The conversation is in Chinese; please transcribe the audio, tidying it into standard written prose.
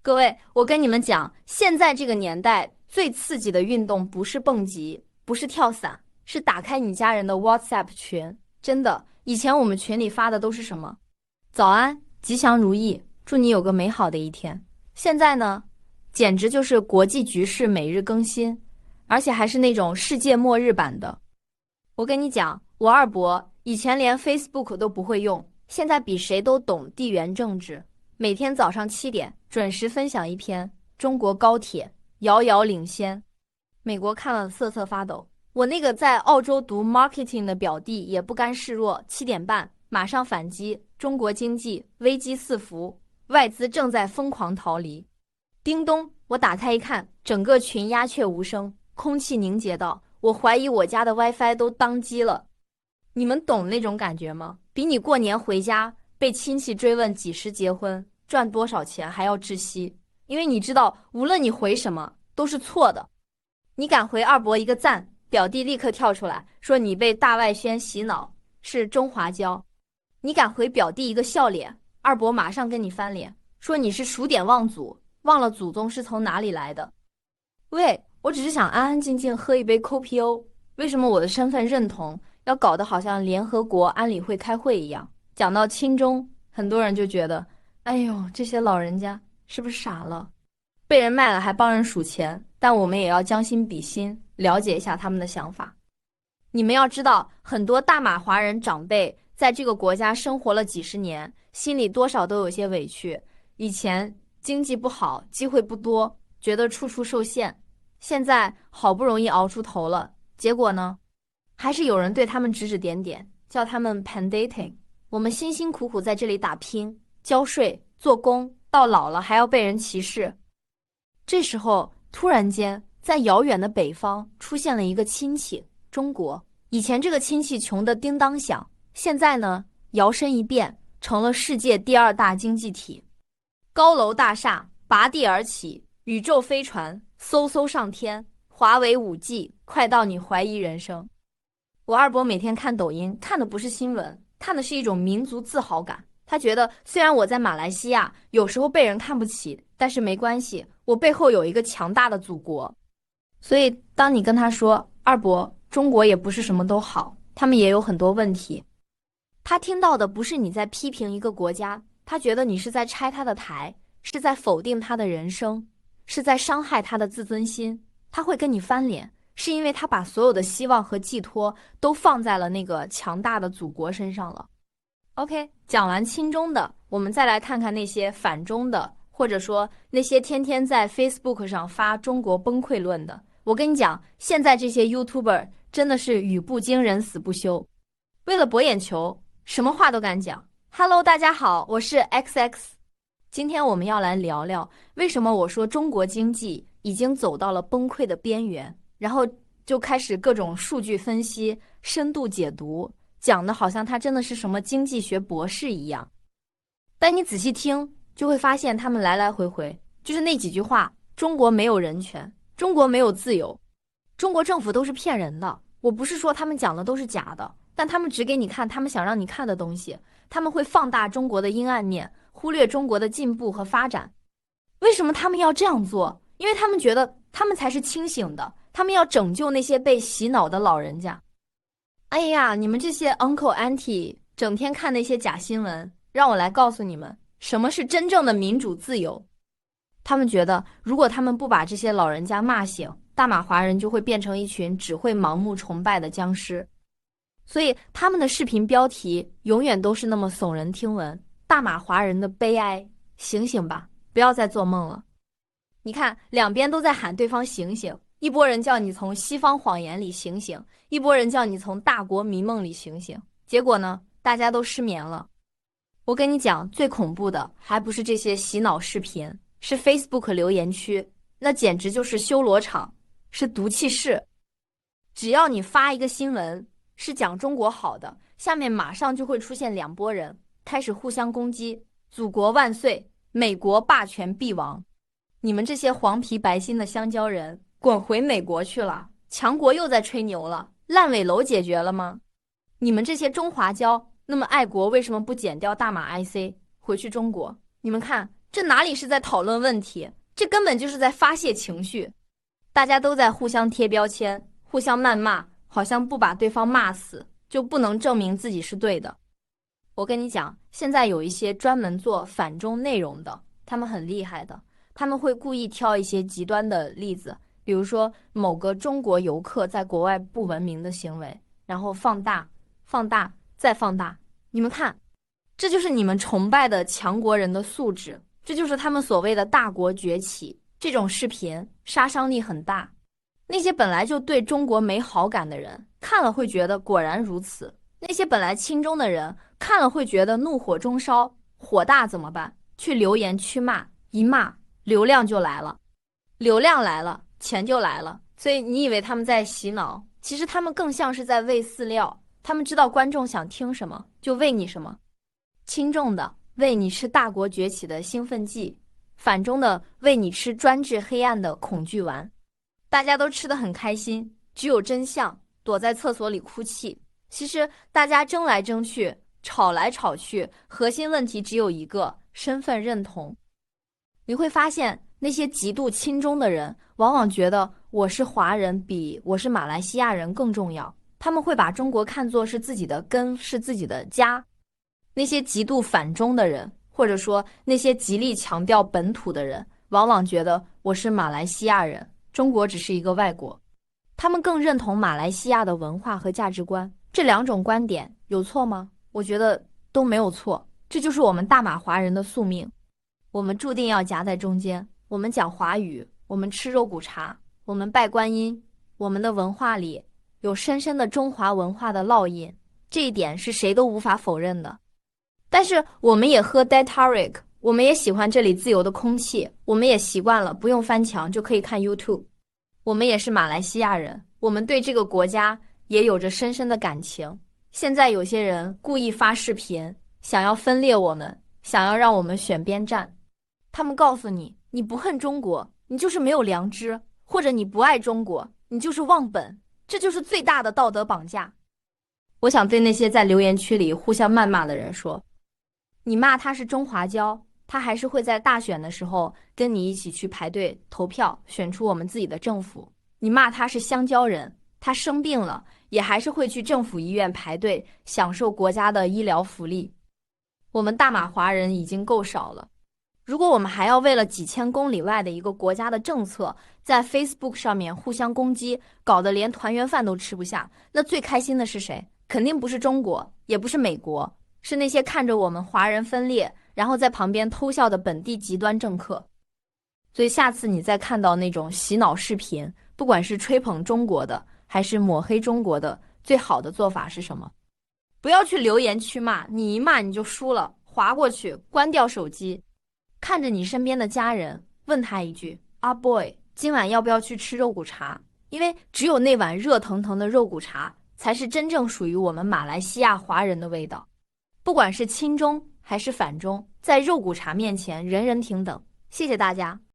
各位，我跟你们讲，现在这个年代最刺激的运动不是蹦极，不是跳伞，是打开你家人的 WhatsApp 群。真的，以前我们群里发的都是什么？早安，吉祥如意，祝你有个美好的一天。现在呢，简直就是国际局势每日更新，而且还是那种世界末日版的。我跟你讲，我二伯以前连 Facebook 都不会用，现在比谁都懂地缘政治。每天早上7点准时分享一篇中国高铁遥遥领先，美国看了瑟瑟发抖。我那个在澳洲读 marketing 的表弟也不甘示弱，7点半马上反击，中国经济危机四伏，外资正在疯狂逃离。叮咚，我打开一看，整个群鸦雀无声，空气凝结到我怀疑我家的 WiFi 都当机了。你们懂那种感觉吗？比你过年回家被亲戚追问几时结婚赚多少钱还要窒息，因为你知道无论你回什么都是错的。你敢回二伯一个赞，表弟立刻跳出来说你被大外宣洗脑，是中华胶。你敢回表弟一个笑脸，二伯马上跟你翻脸，说你是数典忘祖，忘了祖宗是从哪里来的。喂，我只是想安安静静喝一杯 COPO， 为什么我的身份认同要搞得好像联合国安理会开会一样？讲到亲中，很多人就觉得哎呦，这些老人家是不是傻了？被人卖了还帮人数钱，但我们也要将心比心，了解一下他们的想法。你们要知道，很多大马华人长辈在这个国家生活了几十年，心里多少都有些委屈。以前经济不好，机会不多，觉得处处受限。现在好不容易熬出头了，结果呢，还是有人对他们指指点点，叫他们 pandating。我们辛辛苦苦在这里打拼，交税、做工，到老了还要被人歧视。这时候，突然间，在遥远的北方出现了一个亲戚，中国。以前这个亲戚穷得叮当响，现在呢，摇身一变，成了世界第2大经济体。高楼大厦拔地而起，宇宙飞船嗖嗖上天，华为5G快到你怀疑人生。我二伯每天看抖音，看的不是新闻，看的是一种民族自豪感。他觉得虽然我在马来西亚有时候被人看不起，但是没关系，我背后有一个强大的祖国。所以当你跟他说，二伯，中国也不是什么都好，他们也有很多问题，他听到的不是你在批评一个国家，他觉得你是在拆他的台，是在否定他的人生，是在伤害他的自尊心。他会跟你翻脸，是因为他把所有的希望和寄托都放在了那个强大的祖国身上了。OK， 讲完亲中的，我们再来看看那些反中的，或者说那些天天在 Facebook 上发中国崩溃论的。我跟你讲，现在这些 YouTuber 真的是语不惊人死不休，为了博眼球，什么话都敢讲。Hello， 大家好，我是 XX。今天我们要来聊聊，为什么我说中国经济已经走到了崩溃的边缘，然后就开始各种数据分析、深度解读，讲的好像他真的是什么经济学博士一样。但你仔细听，就会发现他们来来回回就是那几句话：中国没有人权，中国没有自由，中国政府都是骗人的。我不是说他们讲的都是假的，但他们只给你看他们想让你看的东西，他们会放大中国的阴暗面，忽略中国的进步和发展。为什么他们要这样做？因为他们觉得他们才是清醒的，他们要拯救那些被洗脑的老人家。哎呀，你们这些 uncle auntie 整天看那些假新闻，让我来告诉你们，什么是真正的民主自由。他们觉得，如果他们不把这些老人家骂醒，大马华人就会变成一群只会盲目崇拜的僵尸。所以他们的视频标题永远都是那么耸人听闻，大马华人的悲哀，醒醒吧，不要再做梦了。你看，两边都在喊对方醒醒，一拨人叫你从西方谎言里醒醒，一拨人叫你从大国迷梦里醒醒。结果呢，大家都失眠了。我跟你讲，最恐怖的还不是这些洗脑视频，是 Facebook 留言区，那简直就是修罗场，是毒气室。只要你发一个新闻是讲中国好的，下面马上就会出现2拨人开始互相攻击，祖国万岁，美国霸权必亡。你们这些黄皮白心的香蕉人，滚回美国去了！强国又在吹牛了，烂尾楼解决了吗？你们这些中华胶那么爱国，为什么不剪掉大马 IC 回去中国？你们看，这哪里是在讨论问题，这根本就是在发泄情绪。大家都在互相贴标签，互相谩骂，好像不把对方骂死，就不能证明自己是对的。我跟你讲，现在有一些专门做反中内容的，他们很厉害的，他们会故意挑一些极端的例子，比如说某个中国游客在国外不文明的行为，然后放大、放大、再放大。你们看，这就是你们崇拜的强国人的素质，这就是他们所谓的大国崛起。这种视频杀伤力很大，那些本来就对中国没好感的人看了会觉得果然如此，那些本来亲中的人看了会觉得怒火中烧，火大怎么办？去留言区骂，一骂流量就来了，流量来了，钱就来了。所以你以为他们在洗脑，其实他们更像是在喂饲料，他们知道观众想听什么就喂你什么。轻重的喂你吃大国崛起的兴奋剂，反中的喂你吃专制黑暗的恐惧丸。大家都吃得很开心，只有真相躲在厕所里哭泣。其实大家争来争去，吵来吵去，核心问题只有一个：身份认同。你会发现，那些极度亲中的人往往觉得我是华人比我是马来西亚人更重要，他们会把中国看作是自己的根，是自己的家。那些极度反中的人，或者说那些极力强调本土的人，往往觉得我是马来西亚人，中国只是一个外国。他们更认同马来西亚的文化和价值观。这两种观点有错吗？我觉得都没有错，这就是我们大马华人的宿命。我们注定要夹在中间，我们讲华语，我们吃肉骨茶，我们拜观音，我们的文化里有深深的中华文化的烙印，这一点是谁都无法否认的。但是我们也喝 Daitaric， 我们也喜欢这里自由的空气，我们也习惯了不用翻墙就可以看 YouTube。我们也是马来西亚人，我们对这个国家也有着深深的感情。现在有些人故意发视频，想要分裂我们，想要让我们选边站。他们告诉你，你不恨中国，你就是没有良知，或者你不爱中国，你就是忘本，这就是最大的道德绑架。我想对那些在留言区里互相谩骂的人说，你骂他是中华骄，他还是会在大选的时候跟你一起去排队投票，选出我们自己的政府。你骂他是香蕉人，他生病了也还是会去政府医院排队享受国家的医疗福利。我们大马华人已经够少了，如果我们还要为了几千公里外的一个国家的政策在 Facebook 上面互相攻击，搞得连团圆饭都吃不下，那最开心的是谁？肯定不是中国，也不是美国，是那些看着我们华人分裂然后在旁边偷笑的本地极端政客。所以下次你再看到那种洗脑视频，不管是吹捧中国的还是抹黑中国的，最好的做法是什么？不要去留言区骂，你一骂你就输了，划过去，关掉手机，看着你身边的家人，问他一句：啊 boy， 今晚要不要去吃肉骨茶？因为只有那碗热腾腾的肉骨茶才是真正属于我们马来西亚华人的味道。不管是亲中还是反中，在肉骨茶面前人人平等。谢谢大家。